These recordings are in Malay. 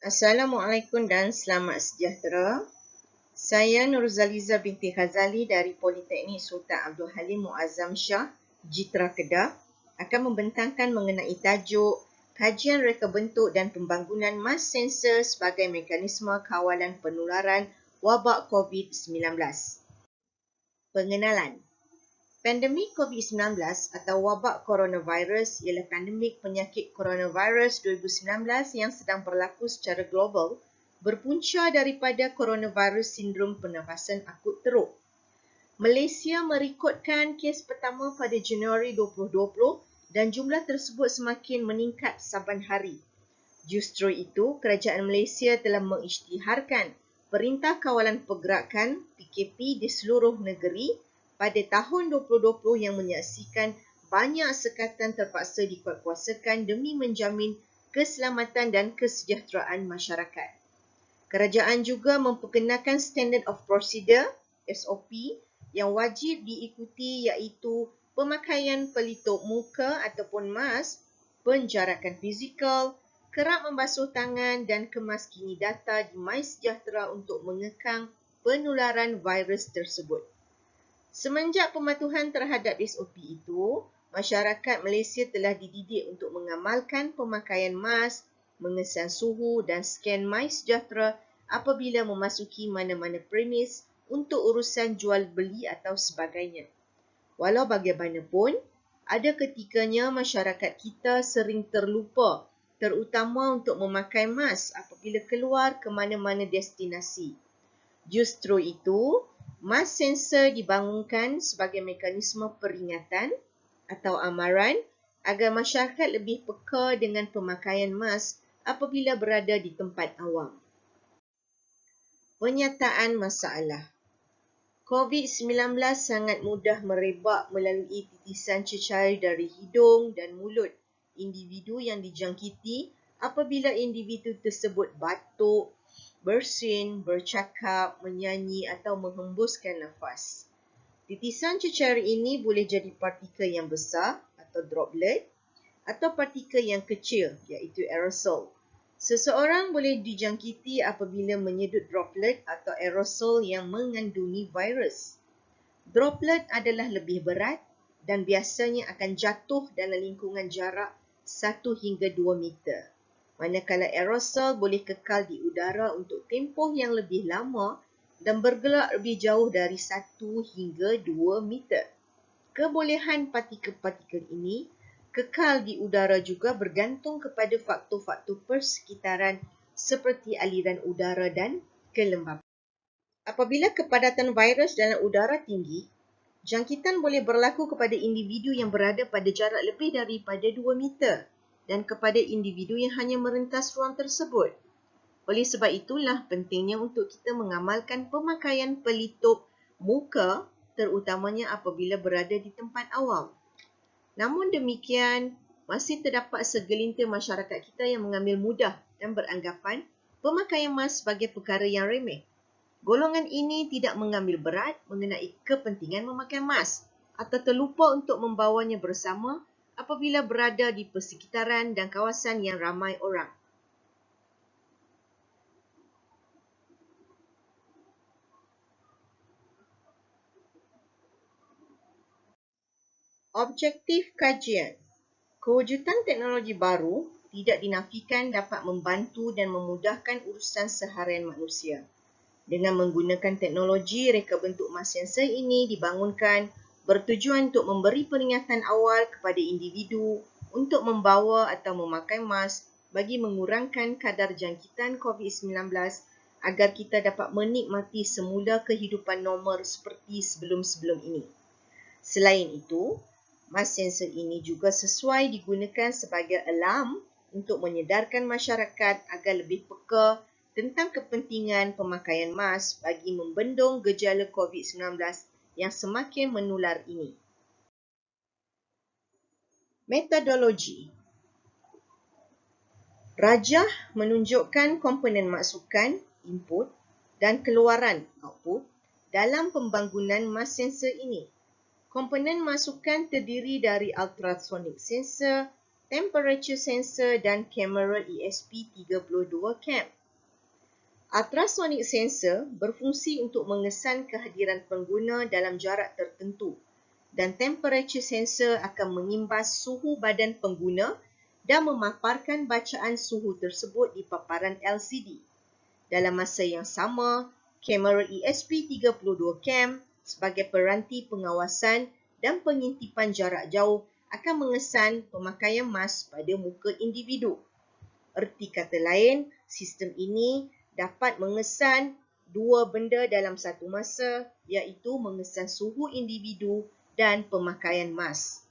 Assalamualaikum dan selamat sejahtera. Saya Nurzaliza binti Ghazali dari Politeknik Sultan Abdul Halim Muazzam Shah, Jitra Kedah akan membentangkan mengenai tajuk Kajian Reka Bentuk dan Pembangunan Mass Sensor sebagai Mekanisme Kawalan Penularan Wabak COVID-19. Pengenalan. Pandemik COVID-19 atau wabak coronavirus ialah pandemik penyakit coronavirus 2019 yang sedang berlaku secara global berpunca daripada coronavirus sindrom pernafasan akut teruk. Malaysia merekodkan kes pertama pada Januari 2020 dan jumlah tersebut semakin meningkat saban hari. Justru itu, Kerajaan Malaysia telah mengisytiharkan Perintah Kawalan Pergerakan PKP di seluruh negeri pada tahun 2020 yang menyaksikan banyak sekatan terpaksa dikuatkuasakan demi menjamin keselamatan dan kesejahteraan masyarakat. Kerajaan juga memperkenalkan Standard of Procedure SOP yang wajib diikuti iaitu pemakaian pelitup muka ataupun mask, penjarakan fizikal, kerap membasuh tangan dan kemaskini data di MySejahtera untuk mengekang penularan virus tersebut. Semenjak pematuhan terhadap SOP itu, masyarakat Malaysia telah dididik untuk mengamalkan pemakaian mask, mengesan suhu dan scan MySejahtera apabila memasuki mana-mana premis untuk urusan jual beli atau sebagainya. Walau bagaimanapun, ada ketikanya masyarakat kita sering terlupa, terutama untuk memakai mask apabila keluar ke mana-mana destinasi. Justru itu, mask sensor dibangunkan sebagai mekanisme peringatan atau amaran agar masyarakat lebih peka dengan pemakaian mask apabila berada di tempat awam. Penyataan masalah. COVID-19 sangat mudah merebak melalui titisan cecair dari hidung dan mulut individu yang dijangkiti apabila individu tersebut batuk, bersin, bercakap, menyanyi atau menghembuskan nafas. Titisan cecair ini boleh jadi partikel yang besar atau droplet atau partikel yang kecil iaitu aerosol. Seseorang boleh dijangkiti apabila menyedut droplet atau aerosol yang mengandungi virus. Droplet adalah lebih berat dan biasanya akan jatuh dalam lingkungan jarak 1 hingga 2 meter. Manakala aerosol boleh kekal di udara untuk tempoh yang lebih lama dan bergerak lebih jauh dari 1 hingga 2 meter. Kebolehan partikel-partikel ini kekal di udara juga bergantung kepada faktor-faktor persekitaran seperti aliran udara dan kelembapan. Apabila kepadatan virus dalam udara tinggi, jangkitan boleh berlaku kepada individu yang berada pada jarak lebih daripada 2 meter dan kepada individu yang hanya merentas ruang tersebut. Oleh sebab itulah pentingnya untuk kita mengamalkan pemakaian pelitup muka terutamanya apabila berada di tempat awam. Namun demikian, masih terdapat segelintir masyarakat kita yang mengambil mudah dan beranggapan pemakaian mask sebagai perkara yang remeh. Golongan ini tidak mengambil berat mengenai kepentingan memakai mask atau terlupa untuk membawanya bersama apabila berada di persekitaran dan kawasan yang ramai orang. Objektif kajian. Kewujudan teknologi baru tidak dinafikan dapat membantu dan memudahkan urusan seharian manusia. Dengan menggunakan teknologi, reka bentuk mask sensor ini dibangunkan bertujuan untuk memberi peringatan awal kepada individu untuk membawa atau memakai mask bagi mengurangkan kadar jangkitan COVID-19 agar kita dapat menikmati semula kehidupan normal seperti sebelum-sebelum ini. Selain itu, mask sensor ini juga sesuai digunakan sebagai alarm untuk menyedarkan masyarakat agar lebih peka tentang kepentingan pemakaian mask bagi membendung gejala COVID-19 yang semakin menular ini. Metodologi. Rajah menunjukkan komponen masukan input dan keluaran output dalam pembangunan mask sensor ini. Komponen masukan terdiri dari ultrasonic sensor, temperature sensor dan kamera ESP32 cam. Ultrasonic sensor berfungsi untuk mengesan kehadiran pengguna dalam jarak tertentu dan temperature sensor akan mengimbas suhu badan pengguna dan memaparkan bacaan suhu tersebut di paparan LCD. Dalam masa yang sama, kamera ESP32 cam sebagai peranti pengawasan dan pengintipan jarak jauh akan mengesan pemakaian mask pada muka individu. Erti kata lain, sistem ini dapat mengesan dua benda dalam satu masa, iaitu mengesan suhu individu dan pemakaian mask.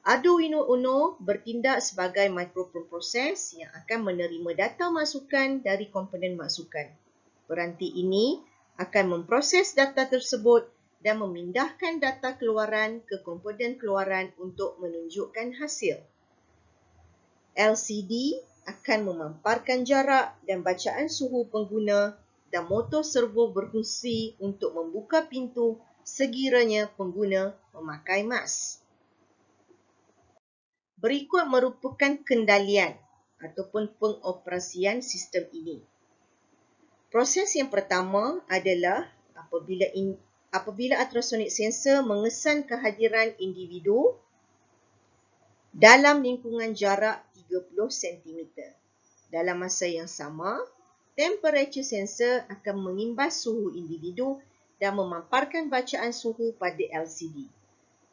Arduino Uno bertindak sebagai microproses yang akan menerima data masukan dari komponen masukan. Peranti ini akan memproses data tersebut dan memindahkan data keluaran ke komponen keluaran untuk menunjukkan hasil. LCD akan memamparkan jarak dan bacaan suhu pengguna dan motor servo berfungsi untuk membuka pintu sekiranya pengguna memakai mask. Berikut merupakan kendalian ataupun pengoperasian sistem ini. Proses yang pertama adalah apabila ultrasonic sensor mengesan kehadiran individu dalam lingkungan jarak 30 cm. Dalam masa yang sama, temperature sensor akan mengimbas suhu individu dan memamparkan bacaan suhu pada LCD.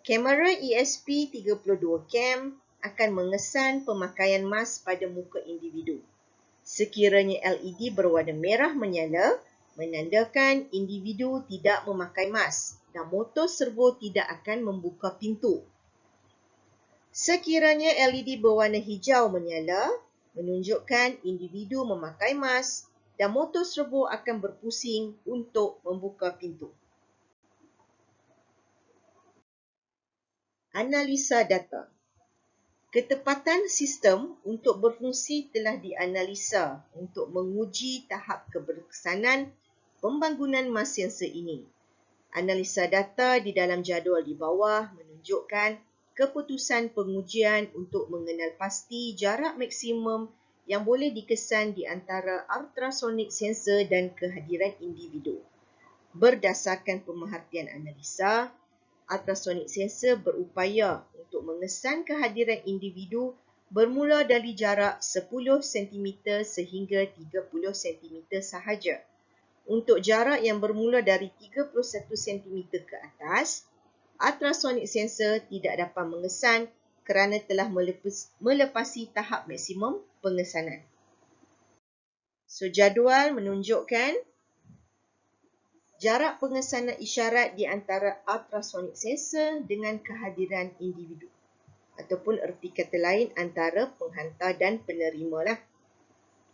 Kamera ESP32 cam akan mengesan pemakaian mask pada muka individu. Sekiranya LED berwarna merah menyala, menandakan individu tidak memakai mask dan motor servo tidak akan membuka pintu. Sekiranya LED berwarna hijau menyala, menunjukkan individu memakai mask dan motor servo akan berpusing untuk membuka pintu. Analisa data. Ketepatan sistem untuk berfungsi telah dianalisa untuk menguji tahap keberkesanan pembangunan mask sensor ini. Analisa data di dalam jadual di bawah menunjukkan keputusan pengujian untuk mengenal pasti jarak maksimum yang boleh dikesan di antara ultrasonic sensor dan kehadiran individu. Berdasarkan pemerhatian analisa, ultrasonic sensor berupaya untuk mengesan kehadiran individu bermula dari jarak 10 cm sehingga 30 cm sahaja. Untuk jarak yang bermula dari 31 cm ke atas, ultrasonic sensor tidak dapat mengesan kerana telah melepasi tahap maksimum pengesanan. So, jadual menunjukkan jarak pengesanan isyarat di antara ultrasonic sensor dengan kehadiran individu. Ataupun erti kata lain antara penghantar dan penerima lah.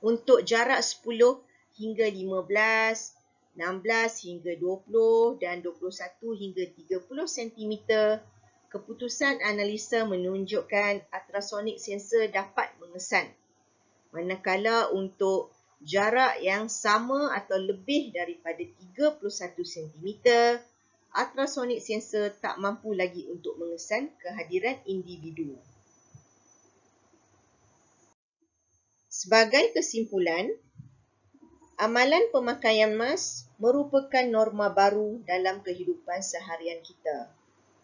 Untuk jarak 10 hingga 15, 16 hingga 20 dan 21 hingga 30 cm, keputusan analisa menunjukkan ultrasonic sensor dapat mengesan. Manakala untuk jarak yang sama atau lebih daripada 31 cm, ultrasonic sensor tak mampu lagi untuk mengesan kehadiran individu. Sebagai kesimpulan, amalan pemakaian mask merupakan norma baru dalam kehidupan seharian kita,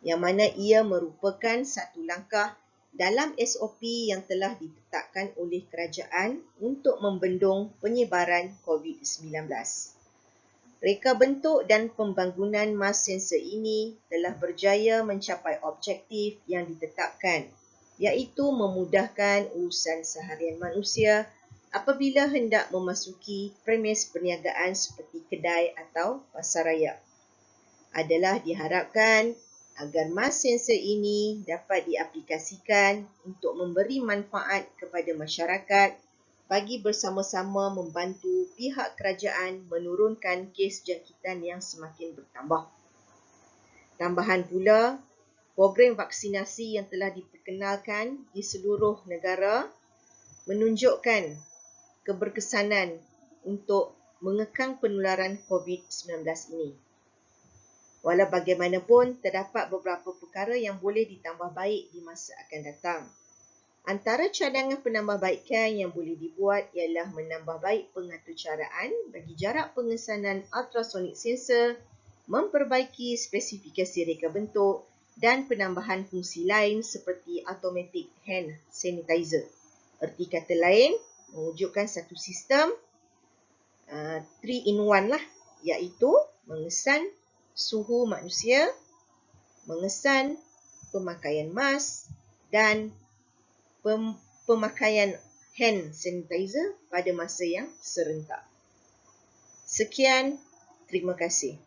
yang mana ia merupakan satu langkah dalam SOP yang telah ditetapkan oleh kerajaan untuk membendung penyebaran COVID-19. Reka bentuk dan pembangunan mask sensor ini telah berjaya mencapai objektif yang ditetapkan, iaitu memudahkan urusan seharian manusia apabila hendak memasuki premis perniagaan seperti kedai atau pasaraya. Adalah diharapkan agar mask sensor ini dapat diaplikasikan untuk memberi manfaat kepada masyarakat bagi bersama-sama membantu pihak kerajaan menurunkan kes jangkitan yang semakin bertambah. Tambahan pula, program vaksinasi yang telah diperkenalkan di seluruh negara menunjukkan keberkesanan untuk mengekang penularan COVID-19 ini. Walau bagaimanapun, terdapat beberapa perkara yang boleh ditambah baik di masa akan datang. Antara cadangan penambahbaikan yang boleh dibuat ialah menambah baik pengaturcaraan bagi jarak pengesanan ultrasonic sensor, memperbaiki spesifikasi reka bentuk dan penambahan fungsi lain seperti automatic hand sanitizer. Erti kata lain, mewujudkan satu sistem 3-in-1 lah, iaitu mengesan suhu manusia, mengesan pemakaian mask dan pemakaian hand sanitizer pada masa yang serentak. Sekian, terima kasih.